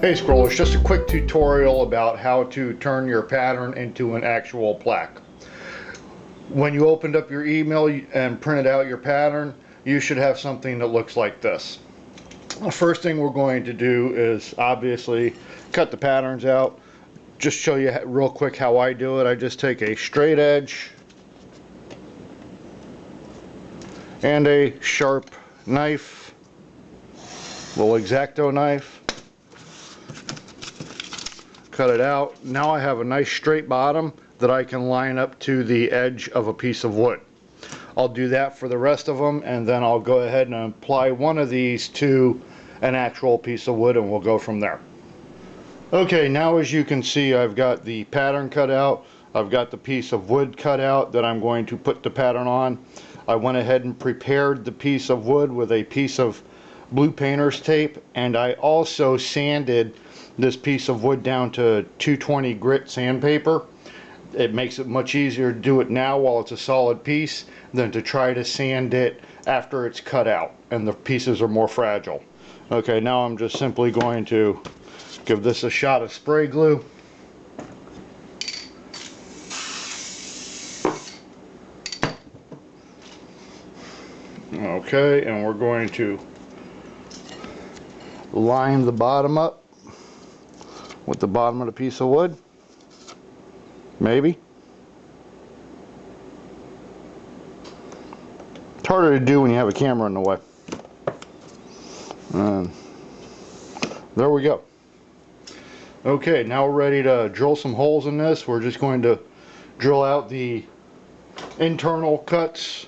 Hey scrollers, just a quick tutorial about how to turn your pattern into an actual plaque. When you opened up your email and printed out your pattern, you should have something that looks like this. The first thing we're going to do is obviously cut the patterns out. Just show you real quick how I do it. I just take a straight edge and a sharp knife, little X-Acto knife. Cut it out. Now I have a nice straight bottom that I can line up to the edge of a piece of wood. I'll do that for the rest of them, and then I'll go ahead and apply one of these to an actual piece of wood, and we'll go from there. Okay, now as you can see, I've got the pattern cut out. I've got the piece of wood cut out that I'm going to put the pattern on. I went ahead and prepared the piece of wood with a piece of blue painter's tape, and I also sanded this piece of wood down to 220 grit sandpaper. It makes it much easier to do it now while it's a solid piece than to try to sand it after it's cut out and the pieces are more fragile. Okay, now I'm just simply going to give this a shot of spray glue. Okay, and we're going to line the bottom up with the bottom of the piece of wood. Maybe. It's harder to do when you have a camera in the way. And there we go. Okay, now we're ready to drill some holes in this. We're just going to drill out the internal cuts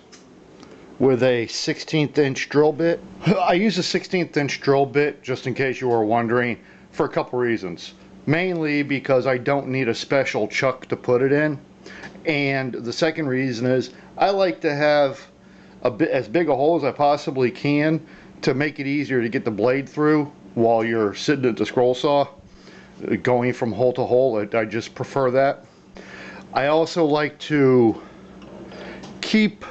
with a 16th inch drill bit. I use a 16th inch drill bit, just in case you were wondering, for a couple reasons. Mainly because I don't need a special chuck to put it in, and the second reason is I like to have as big a hole as I possibly can to make it easier to get the blade through while you're sitting at the scroll saw, going from hole to hole. I just prefer that. I also like to keep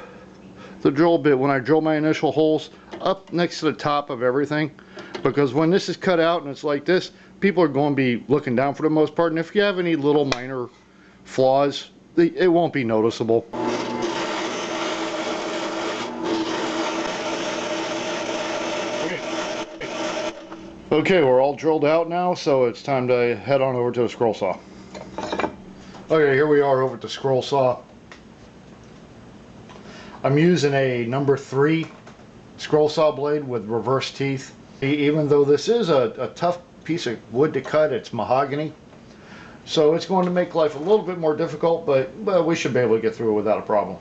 the drill bit, when I drill my initial holes, up next to the top of everything, because when this is cut out and it's like this, people are going to be looking down for the most part, and if you have any little minor flaws, it won't be noticeable. Okay, we're all drilled out now, so it's time to head on over to the scroll saw. Okay, here we are over at the scroll saw. I'm using a number 3 scroll saw blade with reverse teeth. Even though this is a tough piece of wood to cut, it's mahogany, so it's going to make life a little bit more difficult, but we should be able to get through it without a problem.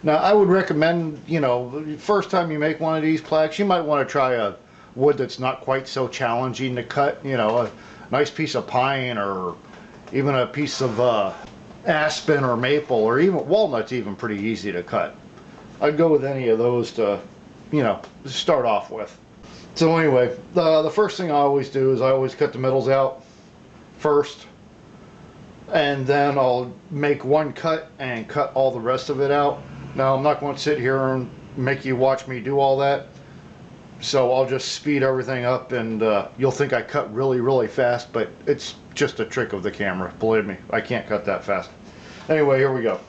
Now I would recommend, you know, the first time you make one of these plaques, you might want to try a wood that's not quite so challenging to cut. You know, a nice piece of pine, or even a piece of aspen or maple, or even walnut's even pretty easy to cut. I'd go with any of those to, you know, start off with. So anyway, the first thing I always do is I always cut the middles out first, and then I'll make one cut and cut all the rest of it out. Now I'm not going to sit here and make you watch me do all that, so I'll just speed everything up, and you'll think I cut really fast, but it's just a trick of the camera. Believe me, I can't cut that fast. Anyway, here we go.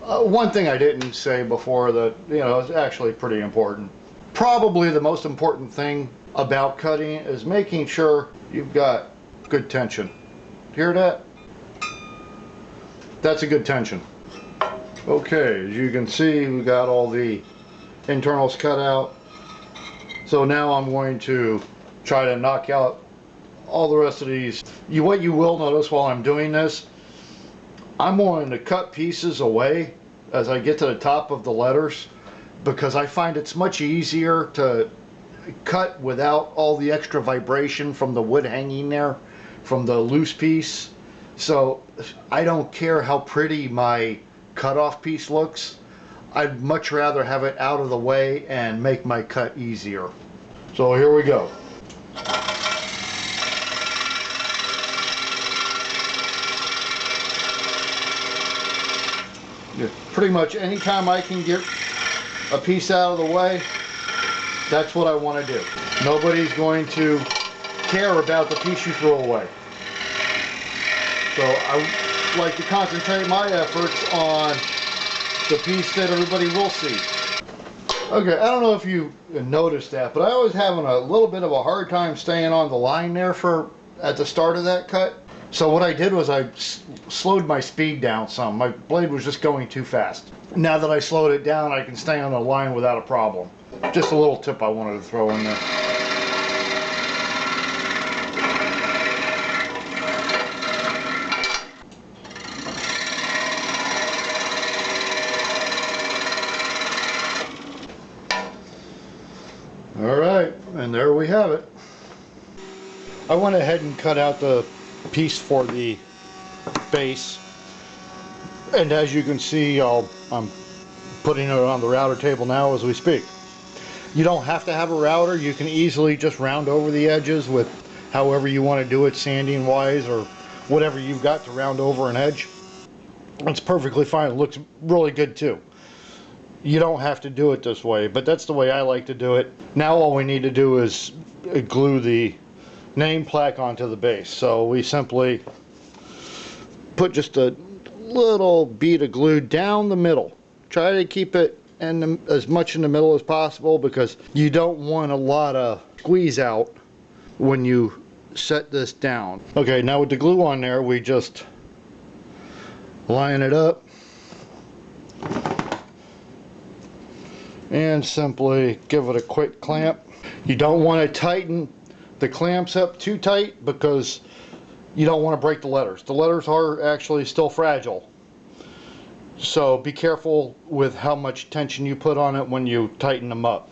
One thing I didn't say before that, is actually pretty important. Probably the most important thing about cutting is making sure you've got good tension. Hear that? That's a good tension. Okay, as you can see, we got all the internals cut out. So now I'm going to try to knock out all the rest of these. What you will notice while I'm doing this, I'm going to cut pieces away as I get to the top of the letters, because I find it's much easier to cut without all the extra vibration from the wood hanging there, from the loose piece. So I don't care how pretty my cutoff piece looks. I'd much rather have it out of the way and make my cut easier. So here we go. Pretty much anytime I can get a piece out of the way, that's what I want to do. Nobody's going to care about the piece you throw away. So I like to concentrate my efforts on the piece that everybody will see. Okay, I don't know if you noticed that, but I was having a little bit of a hard time staying on the line there at the start of that cut. So what I did was I slowed my speed down some. My blade was just going too fast. Now that I slowed it down, I can stay on the line without a problem. Just a little tip I wanted to throw in there. Alright, and there we have it. I went ahead and cut out the piece for the base, and as you can see, I'm putting it on the router table now as we speak. You don't have to have a router. You can easily just round over the edges with however you want to do it, sanding wise or whatever you've got to round over an edge. It's perfectly fine. It looks really good too. You don't have to do it this way, but that's the way I like to do it. Now all we need to do is glue the name plaque onto the base. So we simply put just a little bead of glue down the middle. Try to keep it as much in the middle as possible, because you don't want a lot of squeeze out when you set this down. Okay, now with the glue on there, we just line it up and simply give it a quick clamp. You don't want to tighten the clamps up too tight, because you don't want to break the letters. The letters are actually still fragile. So be careful with how much tension you put on it when you tighten them up.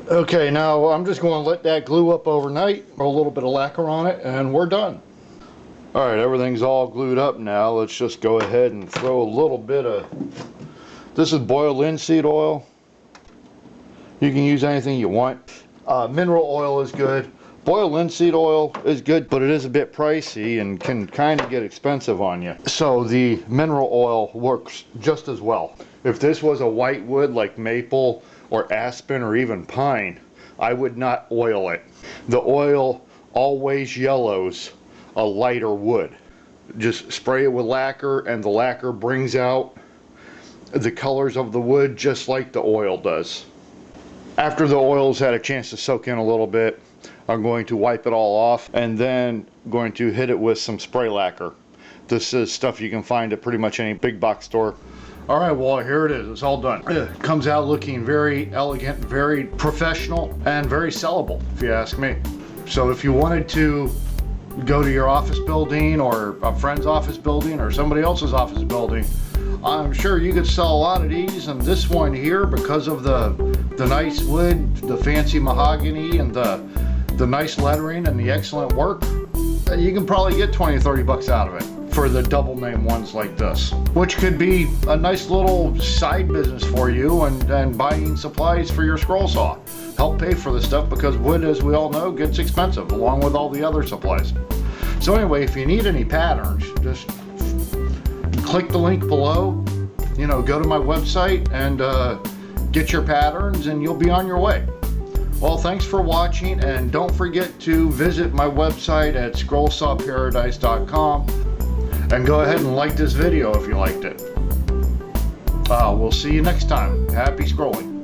Okay, now I'm just going to let that glue up overnight, or a little bit of lacquer on it, and we're done. Alright, everything's all glued up now. Let's just go ahead and throw a little bit of, this is boiled linseed oil. You can use anything you want. Mineral oil is good. Boiled linseed oil is good, but it is a bit pricey and can kind of get expensive on you. So the mineral oil works just as well. If this was a white wood like maple or aspen or even pine, I would not oil it. The oil always yellows a lighter wood. Just spray it with lacquer, and the lacquer brings out the colors of the wood just like the oil does. After the oil's had a chance to soak in a little bit, I'm going to wipe it all off, and then going to hit it with some spray lacquer. This is stuff you can find at pretty much any big box store. Alright, well, here it is. It's all done. It comes out looking very elegant, very professional, and very sellable, if you ask me. So if you wanted to go to your office building, or a friend's office building, or somebody else's office building, I'm sure you could sell a lot of these. And this one here, because of the nice wood, the fancy mahogany, and the nice lettering and the excellent work, you can probably get 20 or 30 bucks out of it for the double name ones like this, which could be a nice little side business for you, and buying supplies for your scroll saw. Help pay for this stuff, because wood, as we all know, gets expensive along with all the other supplies. So anyway, if you need any patterns, just click the link below, go to my website and get your patterns, and you'll be on your way. Well, thanks for watching, and don't forget to visit my website at scrollsawparadise.com and go ahead and like this video if you liked it. We'll see you next time. Happy scrolling.